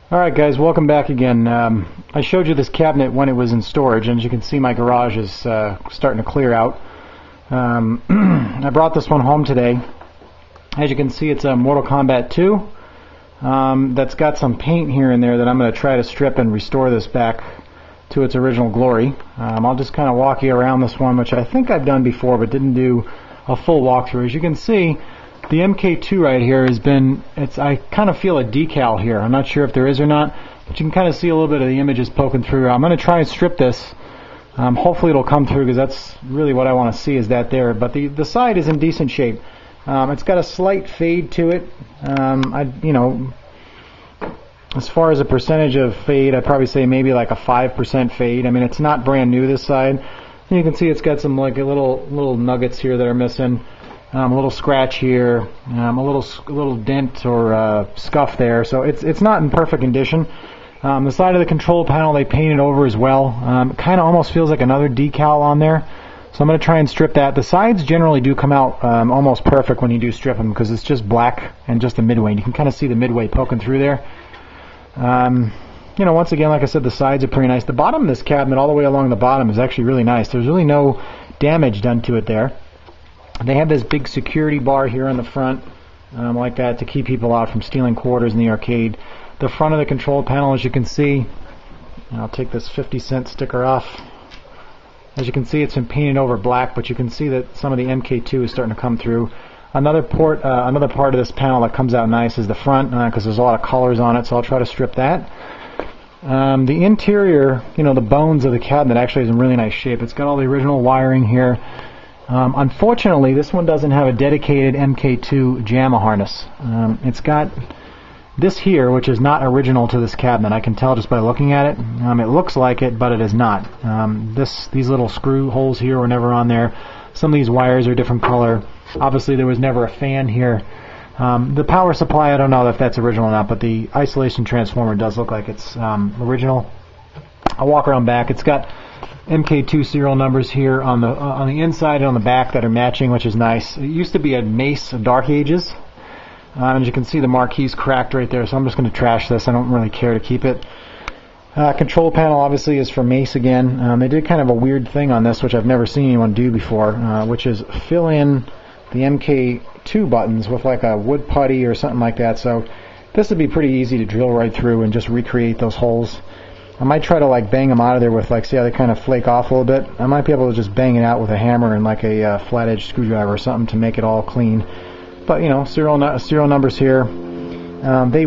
Alright guys, welcome back again. I showed you this cabinet when it was in storage, and as you can see my garage is starting to clear out. I brought this one home today. As you can see, it's a Mortal Kombat 2 that's got some paint here and there that I'm going to try to strip and restore this back to its original glory. I'll just kind of walk you around this one, which I think I've done before but didn't do a full walkthrough. As you can see, the MK2 right here has been, I kind of feel a decal here. I'm not sure if there is or not, but you can kind of see a little bit of the images poking through. I'm going to try and strip this. Hopefully it'll come through, because that's really what I want to see, is that there. But the side is in decent shape. It's got a slight fade to it. As far as a percentage of fade, I'd probably say maybe like a 5% fade. I mean, it's not brand new, this side. And you can see it's got some like little nuggets here that are missing. A little scratch here, a little dent or scuff there, so it's not in perfect condition. The side of the control panel they painted over as well. Kind of almost feels like another decal on there, so I'm going to try and strip that. The sides generally do come out almost perfect when you do strip them, because it's just black and just the midway, and you can kind of see the midway poking through there. Once again, like I said, the sides are pretty nice. The bottom of this cabinet, all the way along the bottom, is actually really nice. There's really no damage done to it there. They have this big security bar here on the front, like that, to keep people out from stealing quarters in the arcade. The front of the control panel, as you can see, I'll take this 50-cent sticker off. As you can see, it's been painted over black, but you can see that some of the MK2 is starting to come through. Another part of this panel that comes out nice is the front, because there's a lot of colors on it, so I'll try to strip that. The interior, the bones of the cabinet actually is in really nice shape. It's got all the original wiring here. Unfortunately, this one doesn't have a dedicated MK2 Jamma harness. It's got this here, which is not original to this cabinet. I can tell just by looking at it. It looks like it, but it is not. These little screw holes here were never on there. Some of these wires are different color. Obviously, there was never a fan here. The power supply, I don't know if that's original or not, but the isolation transformer does look like it's original. I'll walk around back. It's got MK2 serial numbers here on the inside and on the back that are matching, which is nice. It used to be a Mace of Dark Ages, and as you can see, the marquee's cracked right there, so I'm just going to trash this. I don't really care to keep it. Control panel obviously is for Mace again. They did kind of a weird thing on this, which I've never seen anyone do before, which is fill in the MK2 buttons with like a wood putty or something like that. So this would be pretty easy to drill right through and just recreate those holes. I might try to like bang them out of there with, like, see how they kind of flake off a little bit? I might be able to just bang it out with a hammer and like a flat edge screwdriver or something to make it all clean. But serial numbers here. They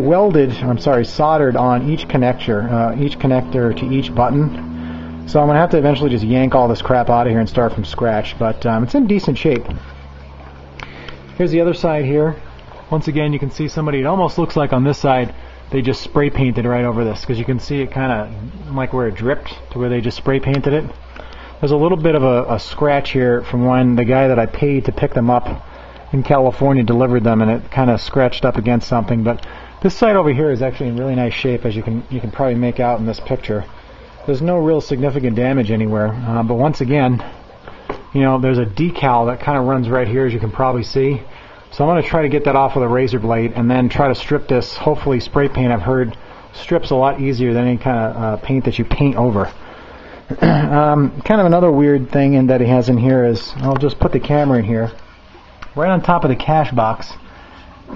soldered on each connector to each button. So I'm going to have to eventually just yank all this crap out of here and start from scratch. But it's in decent shape. Here's the other side here. Once again, you can see somebody, it almost looks like on this side, they just spray painted right over this, because you can see it kind of like where it dripped to where they just spray painted it. There's a little bit of a scratch here from when the guy that I paid to pick them up in California delivered them, and it kind of scratched up against something. But this side over here is actually in really nice shape, as you can probably make out in this picture. There's no real significant damage anywhere, but once again, there's a decal that kind of runs right here, as you can probably see. So I'm going to try to get that off with a razor blade and then try to strip this. Hopefully spray paint, I've heard, strips a lot easier than any kind of paint that you paint over. Kind of another weird thing that he has in here is, I'll just put the camera in here. Right on top of the cash box,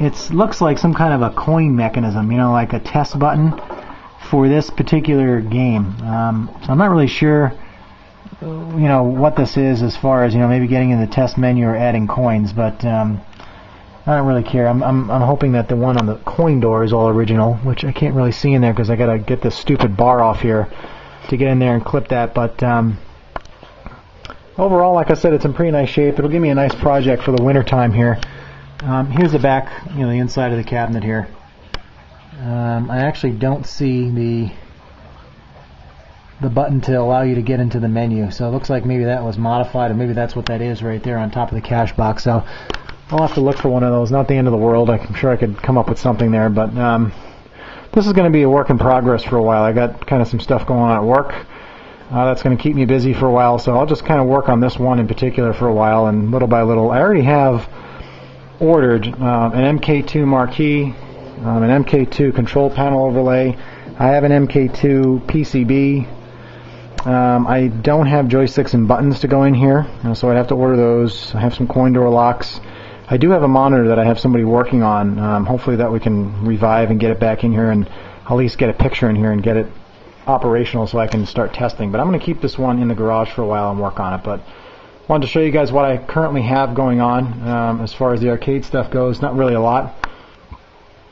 it looks like some kind of a coin mechanism, like a test button for this particular game. So I'm not really sure, what this is as far as, maybe getting in the test menu or adding coins, but I don't really care. I'm hoping that the one on the coin door is all original, which I can't really see in there because I gotta get this stupid bar off here to get in there and clip that. But overall, like I said, it's in pretty nice shape. It'll give me a nice project for the winter time here. Here's the back, the inside of the cabinet here. I actually don't see the button to allow you to get into the menu, so it looks like maybe that was modified, or maybe that's what that is right there on top of the cash box. So I'll have to look for one of those. Not the end of the world. I'm sure I could come up with something there, but this is going to be a work in progress for a while. I got kind of some stuff going on at work that's going to keep me busy for a while, so I'll just kind of work on this one in particular for a while, and little by little. I already have ordered an MK2 marquee an MK2 control panel overlay. I have an MK2 PCB. I don't have joysticks and buttons to go in here, so I'd have to order those. I have some coin door locks. I do have a monitor that I have somebody working on. Hopefully that we can revive and get it back in here, and at least get a picture in here and get it operational so I can start testing. But I'm going to keep this one in the garage for a while and work on it. But I wanted to show you guys what I currently have going on as far as the arcade stuff goes. Not really a lot.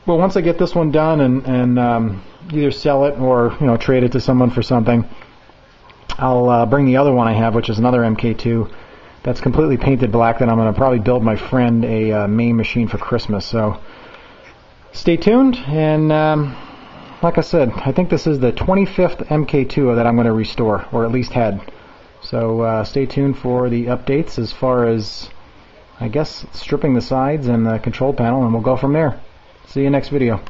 Well, once I get this one done and either sell it or trade it to someone for something, I'll bring the other one I have, which is another MK2 that's completely painted black, that I'm going to probably build my friend a main machine for Christmas. So stay tuned, and like I said, I think this is the 25th MK2 that I'm going to restore, or at least had. So stay tuned for the updates as far as, I guess, stripping the sides and the control panel, and we'll go from there. See you next video.